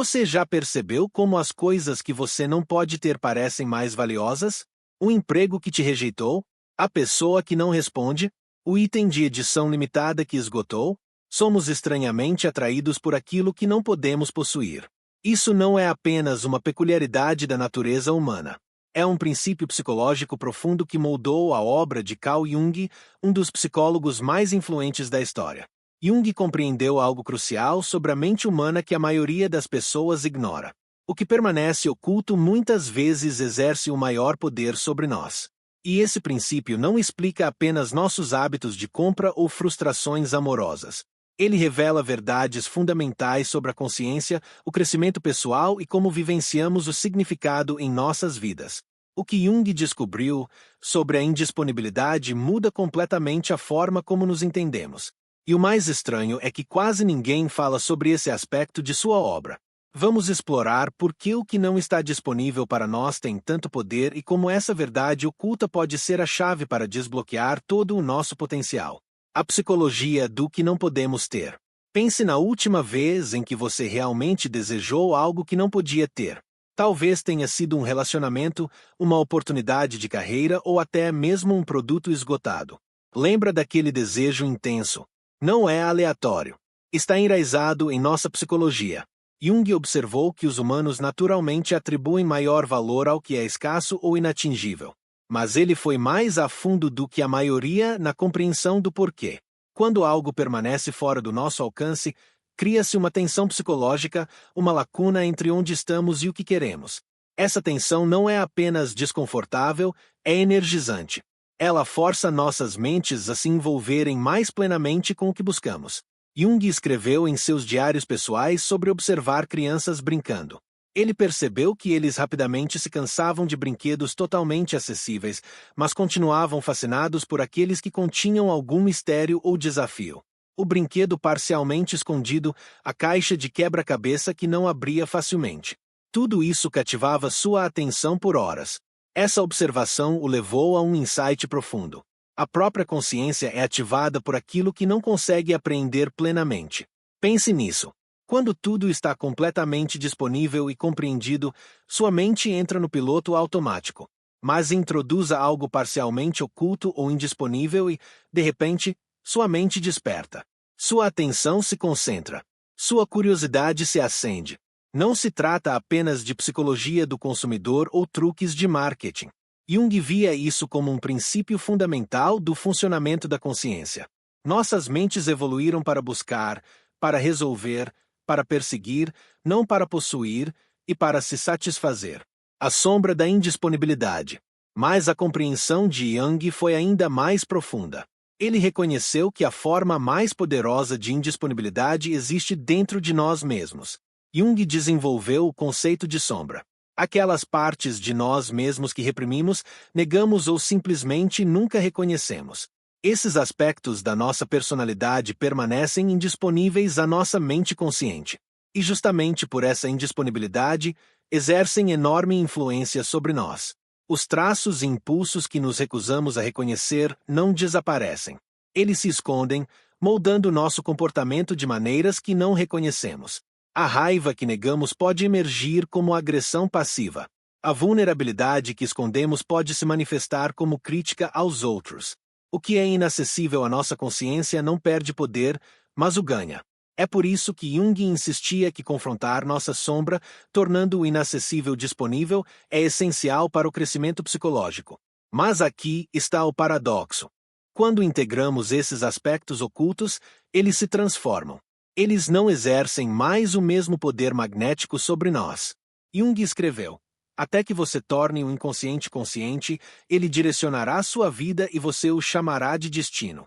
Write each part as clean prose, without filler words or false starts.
Você já percebeu como as coisas que você não pode ter parecem mais valiosas? O emprego que te rejeitou? A pessoa que não responde? O item de edição limitada que esgotou? Somos estranhamente atraídos por aquilo que não podemos possuir. Isso não é apenas uma peculiaridade da natureza humana. É um princípio psicológico profundo que moldou a obra de Carl Jung, um dos psicólogos mais influentes da história. Jung compreendeu algo crucial sobre a mente humana que a maioria das pessoas ignora. O que permanece oculto muitas vezes exerce o maior poder sobre nós. E esse princípio não explica apenas nossos hábitos de compra ou frustrações amorosas. Ele revela verdades fundamentais sobre a consciência, o crescimento pessoal e como vivenciamos o significado em nossas vidas. O que Jung descobriu sobre a indisponibilidade muda completamente a forma como nos entendemos. E o mais estranho é que quase ninguém fala sobre esse aspecto de sua obra. Vamos explorar por que o que não está disponível para nós tem tanto poder e como essa verdade oculta pode ser a chave para desbloquear todo o nosso potencial. A psicologia do que não podemos ter. Pense na última vez em que você realmente desejou algo que não podia ter. Talvez tenha sido um relacionamento, uma oportunidade de carreira ou até mesmo um produto esgotado. Lembra daquele desejo intenso. Não é aleatório. Está enraizado em nossa psicologia. Jung observou que os humanos naturalmente atribuem maior valor ao que é escasso ou inatingível. Mas ele foi mais a fundo do que a maioria na compreensão do porquê. Quando algo permanece fora do nosso alcance, cria-se uma tensão psicológica, uma lacuna entre onde estamos e o que queremos. Essa tensão não é apenas desconfortável, é energizante. Ela força nossas mentes a se envolverem mais plenamente com o que buscamos. Jung escreveu em seus diários pessoais sobre observar crianças brincando. Ele percebeu que eles rapidamente se cansavam de brinquedos totalmente acessíveis, mas continuavam fascinados por aqueles que continham algum mistério ou desafio. O brinquedo parcialmente escondido, a caixa de quebra-cabeça que não abria facilmente. Tudo isso cativava sua atenção por horas. Essa observação o levou a um insight profundo. A própria consciência é ativada por aquilo que não consegue apreender plenamente. Pense nisso. Quando tudo está completamente disponível e compreendido, sua mente entra no piloto automático. Mas introduza algo parcialmente oculto ou indisponível e, de repente, sua mente desperta. Sua atenção se concentra. Sua curiosidade se acende. Não se trata apenas de psicologia do consumidor ou truques de marketing. Jung via isso como um princípio fundamental do funcionamento da consciência. Nossas mentes evoluíram para buscar, para resolver, para perseguir, não para possuir e para se satisfazer. A sombra da indisponibilidade. Mas a compreensão de Jung foi ainda mais profunda. Ele reconheceu que a forma mais poderosa de indisponibilidade existe dentro de nós mesmos. Jung desenvolveu o conceito de sombra. Aquelas partes de nós mesmos que reprimimos, negamos ou simplesmente nunca reconhecemos. Esses aspectos da nossa personalidade permanecem indisponíveis à nossa mente consciente. E justamente por essa indisponibilidade, exercem enorme influência sobre nós. Os traços e impulsos que nos recusamos a reconhecer não desaparecem. Eles se escondem, moldando nosso comportamento de maneiras que não reconhecemos. A raiva que negamos pode emergir como agressão passiva. A vulnerabilidade que escondemos pode se manifestar como crítica aos outros. O que é inacessível à nossa consciência não perde poder, mas o ganha. É por isso que Jung insistia que confrontar nossa sombra, tornando o inacessível disponível, é essencial para o crescimento psicológico. Mas aqui está o paradoxo. Quando integramos esses aspectos ocultos, eles se transformam. Eles não exercem mais o mesmo poder magnético sobre nós. Jung escreveu: até que você torne o inconsciente consciente, ele direcionará sua vida e você o chamará de destino.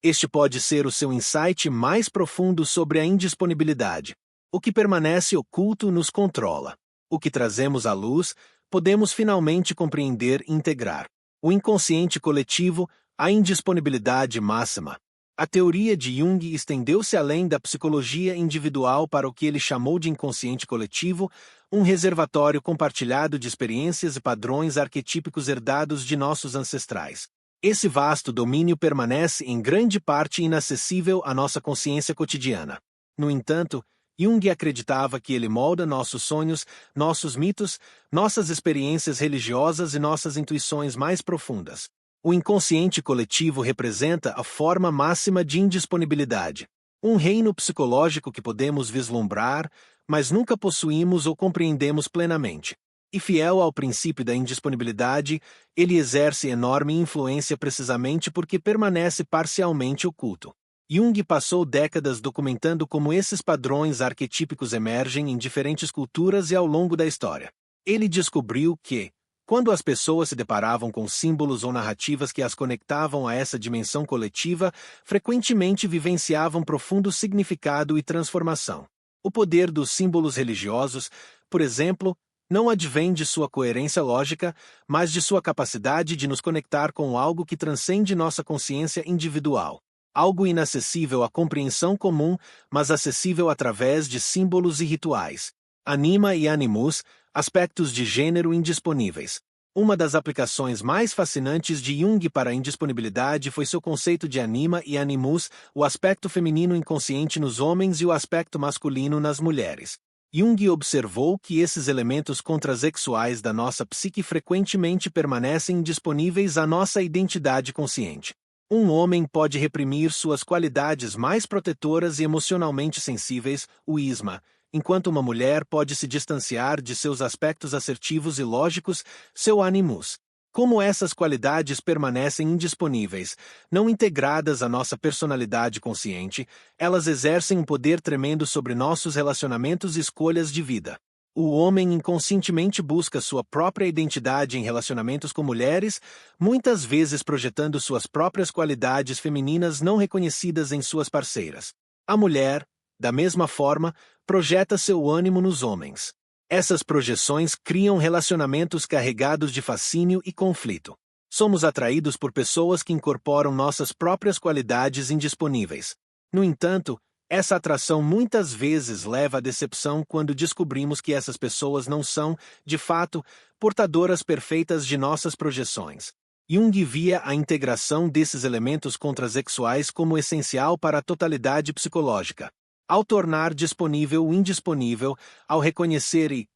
Este pode ser o seu insight mais profundo sobre a indisponibilidade. O que permanece oculto nos controla. O que trazemos à luz, podemos finalmente compreender e integrar. O inconsciente coletivo, a indisponibilidade máxima. A teoria de Jung estendeu-se além da psicologia individual para o que ele chamou de inconsciente coletivo, um reservatório compartilhado de experiências e padrões arquetípicos herdados de nossos ancestrais. Esse vasto domínio permanece em grande parte inacessível à nossa consciência cotidiana. No entanto, Jung acreditava que ele molda nossos sonhos, nossos mitos, nossas experiências religiosas e nossas intuições mais profundas. O inconsciente coletivo representa a forma máxima de indisponibilidade. Um reino psicológico que podemos vislumbrar, mas nunca possuímos ou compreendemos plenamente. E fiel ao princípio da indisponibilidade, ele exerce enorme influência precisamente porque permanece parcialmente oculto. Jung passou décadas documentando como esses padrões arquetípicos emergem em diferentes culturas e ao longo da história. Ele descobriu que, quando as pessoas se deparavam com símbolos ou narrativas que as conectavam a essa dimensão coletiva, frequentemente vivenciavam profundo significado e transformação. O poder dos símbolos religiosos, por exemplo, não advém de sua coerência lógica, mas de sua capacidade de nos conectar com algo que transcende nossa consciência individual. Algo inacessível à compreensão comum, mas acessível através de símbolos e rituais. Anima e animus, aspectos de gênero indisponíveis. Uma das aplicações mais fascinantes de Jung para a indisponibilidade foi seu conceito de anima e animus, o aspecto feminino inconsciente nos homens e o aspecto masculino nas mulheres. Jung observou que esses elementos contrasexuais da nossa psique frequentemente permanecem indisponíveis à nossa identidade consciente. Um homem pode reprimir suas qualidades mais protetoras e emocionalmente sensíveis, o isma, enquanto uma mulher pode se distanciar de seus aspectos assertivos e lógicos, seu animus. Como essas qualidades permanecem indisponíveis, não integradas à nossa personalidade consciente, elas exercem um poder tremendo sobre nossos relacionamentos e escolhas de vida. O homem inconscientemente busca sua própria identidade em relacionamentos com mulheres, muitas vezes projetando suas próprias qualidades femininas não reconhecidas em suas parceiras. A mulher, da mesma forma, projeta seu ânimo nos homens. Essas projeções criam relacionamentos carregados de fascínio e conflito. Somos atraídos por pessoas que incorporam nossas próprias qualidades indisponíveis. No entanto, essa atração muitas vezes leva à decepção quando descobrimos que essas pessoas não são, de fato, portadoras perfeitas de nossas projeções. Jung via a integração desses elementos contrasexuais como essencial para a totalidade psicológica. Ao tornar disponível o indisponível, ao reconhecer e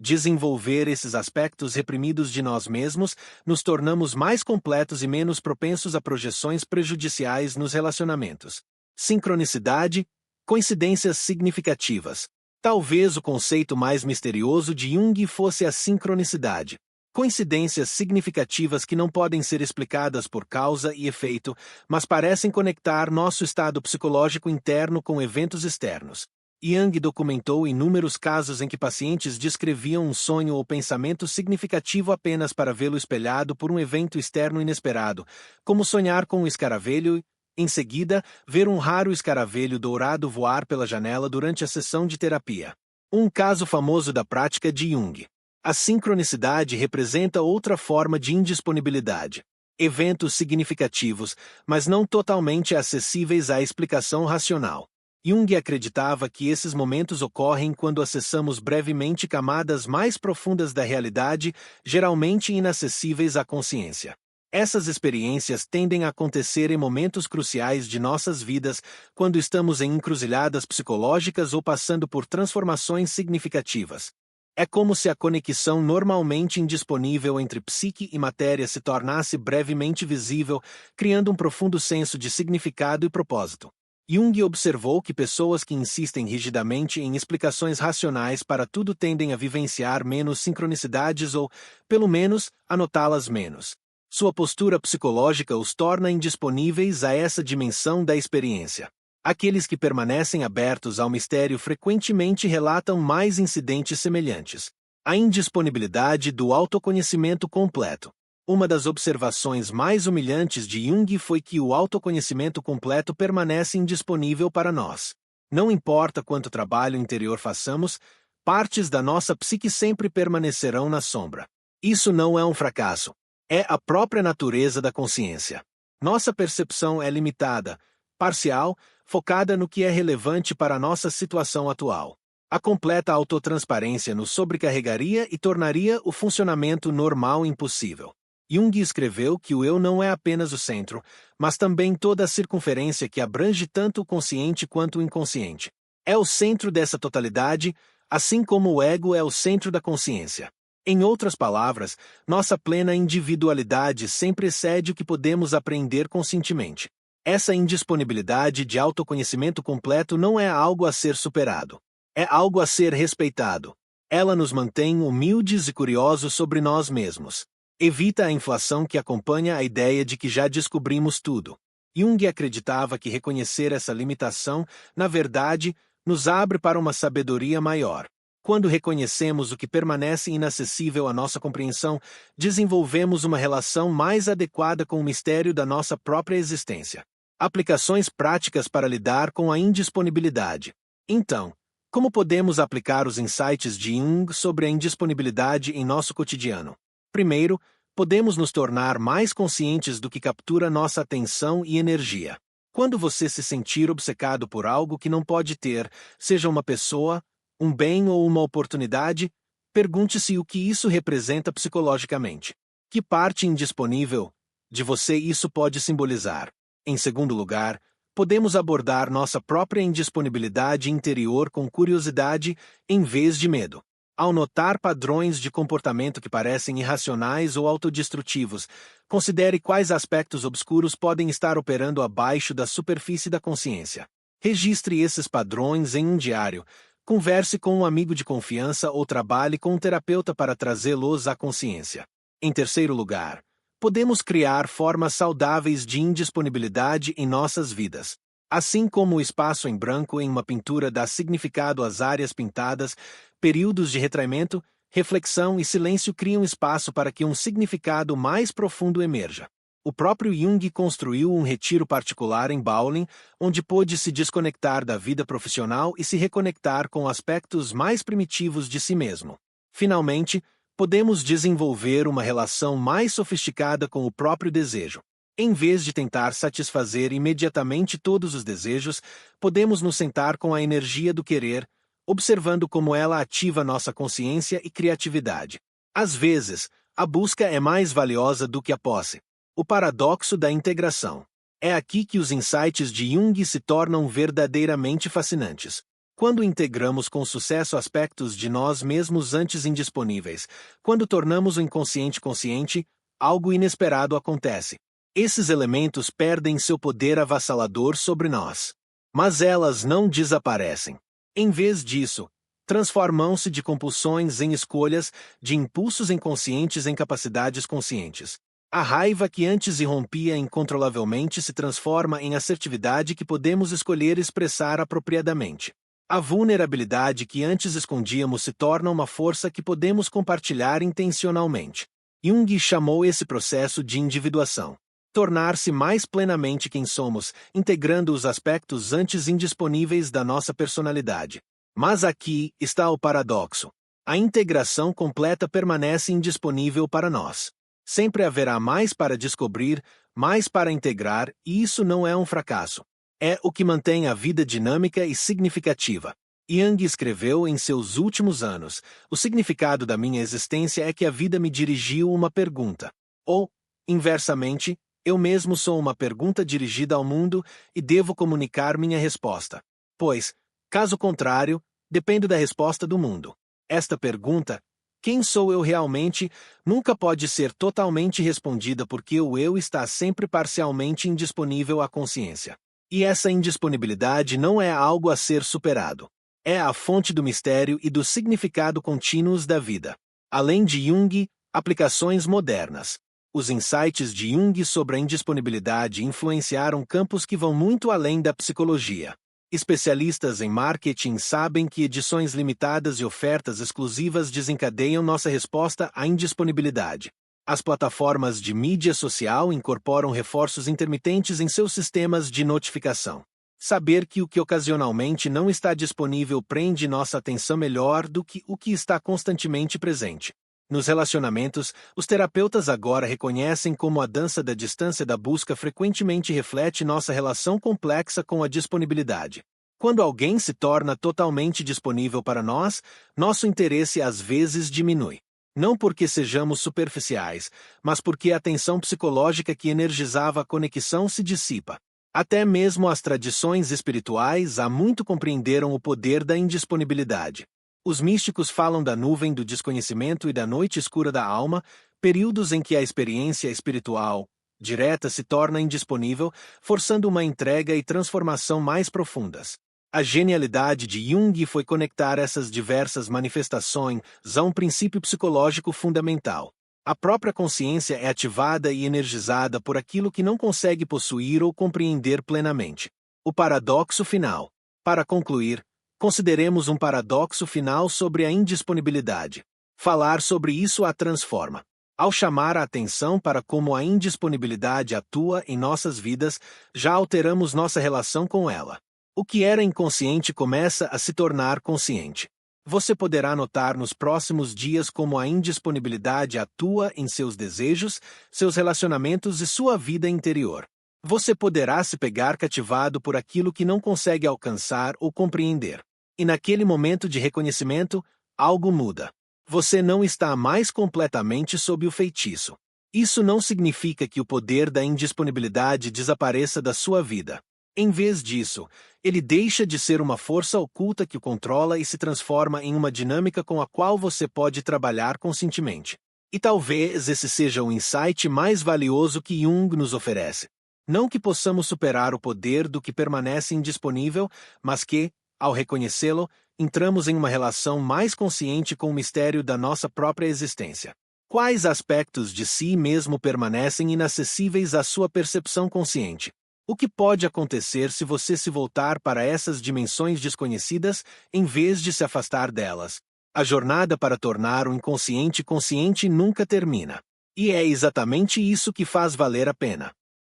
desenvolver esses aspectos reprimidos de nós mesmos, nos tornamos mais completos e menos propensos a projeções prejudiciais nos relacionamentos. Sincronicidade, coincidências significativas. Talvez o conceito mais misterioso de Jung fosse a sincronicidade. Coincidências significativas que não podem ser explicadas por causa e efeito, mas parecem conectar nosso estado psicológico interno com eventos externos. Jung documentou inúmeros casos em que pacientes descreviam um sonho ou pensamento significativo apenas para vê-lo espelhado por um evento externo inesperado, como sonhar com um escaravelho e, em seguida, ver um raro escaravelho dourado voar pela janela durante a sessão de terapia. Um caso famoso da prática de Jung. A sincronicidade representa outra forma de indisponibilidade. Eventos significativos, mas não totalmente acessíveis à explicação racional. Jung acreditava que esses momentos ocorrem quando acessamos brevemente camadas mais profundas da realidade, geralmente inacessíveis à consciência. Essas experiências tendem a acontecer em momentos cruciais de nossas vidas, quando estamos em encruzilhadas psicológicas ou passando por transformações significativas. É como se a conexão normalmente indisponível entre psique e matéria se tornasse brevemente visível, criando um profundo senso de significado e propósito. Jung observou que pessoas que insistem rigidamente em explicações racionais para tudo tendem a vivenciar menos sincronicidades ou, pelo menos, a notá-las menos. Sua postura psicológica os torna indisponíveis a essa dimensão da experiência. Aqueles que permanecem abertos ao mistério frequentemente relatam mais incidentes semelhantes. A indisponibilidade do autoconhecimento completo. Uma das observações mais humilhantes de Jung foi que o autoconhecimento completo permanece indisponível para nós. Não importa quanto trabalho interior façamos, partes da nossa psique sempre permanecerão na sombra. Isso não é um fracasso. É a própria natureza da consciência. Nossa percepção é limitada, parcial, focada no que é relevante para a nossa situação atual. A completa autotransparência nos sobrecarregaria e tornaria o funcionamento normal impossível. Jung escreveu que o eu não é apenas o centro, mas também toda a circunferência que abrange tanto o consciente quanto o inconsciente. É o centro dessa totalidade, assim como o ego é o centro da consciência. Em outras palavras, nossa plena individualidade sempre excede o que podemos apreender conscientemente. Essa indisponibilidade de autoconhecimento completo não é algo a ser superado. É algo a ser respeitado. Ela nos mantém humildes e curiosos sobre nós mesmos. Evita a inflação que acompanha a ideia de que já descobrimos tudo. Jung acreditava que reconhecer essa limitação, na verdade, nos abre para uma sabedoria maior. Quando reconhecemos o que permanece inacessível à nossa compreensão, desenvolvemos uma relação mais adequada com o mistério da nossa própria existência. Aplicações práticas para lidar com a indisponibilidade. Então, como podemos aplicar os insights de Jung sobre a indisponibilidade em nosso cotidiano? Primeiro, podemos nos tornar mais conscientes do que captura nossa atenção e energia. Quando você se sentir obcecado por algo que não pode ter, seja uma pessoa, um bem ou uma oportunidade, pergunte-se o que isso representa psicologicamente. Que parte indisponível de você isso pode simbolizar? Em segundo lugar, podemos abordar nossa própria indisponibilidade interior com curiosidade em vez de medo. Ao notar padrões de comportamento que parecem irracionais ou autodestrutivos, considere quais aspectos obscuros podem estar operando abaixo da superfície da consciência. Registre esses padrões em um diário, converse com um amigo de confiança ou trabalhe com um terapeuta para trazê-los à consciência. Em terceiro lugar, podemos criar formas saudáveis de indisponibilidade em nossas vidas. Assim como o espaço em branco em uma pintura dá significado às áreas pintadas, períodos de retraimento, reflexão e silêncio criam espaço para que um significado mais profundo emerja. O próprio Jung construiu um retiro particular em Bowling, onde pôde se desconectar da vida profissional e se reconectar com aspectos mais primitivos de si mesmo. Finalmente, podemos desenvolver uma relação mais sofisticada com o próprio desejo. Em vez de tentar satisfazer imediatamente todos os desejos, podemos nos sentar com a energia do querer, observando como ela ativa nossa consciência e criatividade. Às vezes, a busca é mais valiosa do que a posse. O paradoxo da integração. É aqui que os insights de Jung se tornam verdadeiramente fascinantes. Quando integramos com sucesso aspectos de nós mesmos antes indisponíveis, quando tornamos o inconsciente consciente, algo inesperado acontece. Esses elementos perdem seu poder avassalador sobre nós. Mas elas não desaparecem. Em vez disso, transformam-se de compulsões em escolhas, de impulsos inconscientes em capacidades conscientes. A raiva que antes irrompia incontrolavelmente se transforma em assertividade que podemos escolher expressar apropriadamente. A vulnerabilidade que antes escondíamos se torna uma força que podemos compartilhar intencionalmente. Jung chamou esse processo de individuação. Tornar-se mais plenamente quem somos, integrando os aspectos antes indisponíveis da nossa personalidade. Mas aqui está o paradoxo. A integração completa permanece indisponível para nós. Sempre haverá mais para descobrir, mais para integrar, e isso não é um fracasso. É o que mantém a vida dinâmica e significativa. Jung escreveu em seus últimos anos: o significado da minha existência é que a vida me dirigiu uma pergunta. Ou, inversamente, eu mesmo sou uma pergunta dirigida ao mundo e devo comunicar minha resposta. Pois, caso contrário, dependo da resposta do mundo. Esta pergunta, quem sou eu realmente, nunca pode ser totalmente respondida porque o eu está sempre parcialmente indisponível à consciência. E essa indisponibilidade não é algo a ser superado. É a fonte do mistério e do significado contínuos da vida. Além de Jung, aplicações modernas. Os insights de Jung sobre a indisponibilidade influenciaram campos que vão muito além da psicologia. Especialistas em marketing sabem que edições limitadas e ofertas exclusivas desencadeiam nossa resposta à indisponibilidade. As plataformas de mídia social incorporam reforços intermitentes em seus sistemas de notificação. Saber que o que ocasionalmente não está disponível prende nossa atenção melhor do que o que está constantemente presente. Nos relacionamentos, os terapeutas agora reconhecem como a dança da distância da busca frequentemente reflete nossa relação complexa com a disponibilidade. Quando alguém se torna totalmente disponível para nós, nosso interesse às vezes diminui. Não porque sejamos superficiais, mas porque a tensão psicológica que energizava a conexão se dissipa. Até mesmo as tradições espirituais há muito compreenderam o poder da indisponibilidade. Os místicos falam da nuvem do desconhecimento e da noite escura da alma, períodos em que a experiência espiritual direta se torna indisponível, forçando uma entrega e transformação mais profundas. A genialidade de Jung foi conectar essas diversas manifestações a um princípio psicológico fundamental. A própria consciência é ativada e energizada por aquilo que não consegue possuir ou compreender plenamente. O paradoxo final. Para concluir, consideremos um paradoxo final sobre a indisponibilidade. Falar sobre isso a transforma. Ao chamar a atenção para como a indisponibilidade atua em nossas vidas, já alteramos nossa relação com ela. O que era inconsciente começa a se tornar consciente. Você poderá notar nos próximos dias como a indisponibilidade atua em seus desejos, seus relacionamentos e sua vida interior. Você poderá se pegar cativado por aquilo que não consegue alcançar ou compreender. E naquele momento de reconhecimento, algo muda. Você não está mais completamente sob o feitiço. Isso não significa que o poder da indisponibilidade desapareça da sua vida. Em vez disso, ele deixa de ser uma força oculta que o controla e se transforma em uma dinâmica com a qual você pode trabalhar conscientemente. E talvez esse seja o insight mais valioso que Jung nos oferece. Não que possamos superar o poder do que permanece indisponível, mas que, ao reconhecê-lo, entramos em uma relação mais consciente com o mistério da nossa própria existência. Quais aspectos de si mesmo permanecem inacessíveis à sua percepção consciente? O que pode acontecer se você se voltar para essas dimensões desconhecidas em vez de se afastar delas? A jornada para tornar o inconsciente consciente nunca termina. E é exatamente isso que faz valer a pena.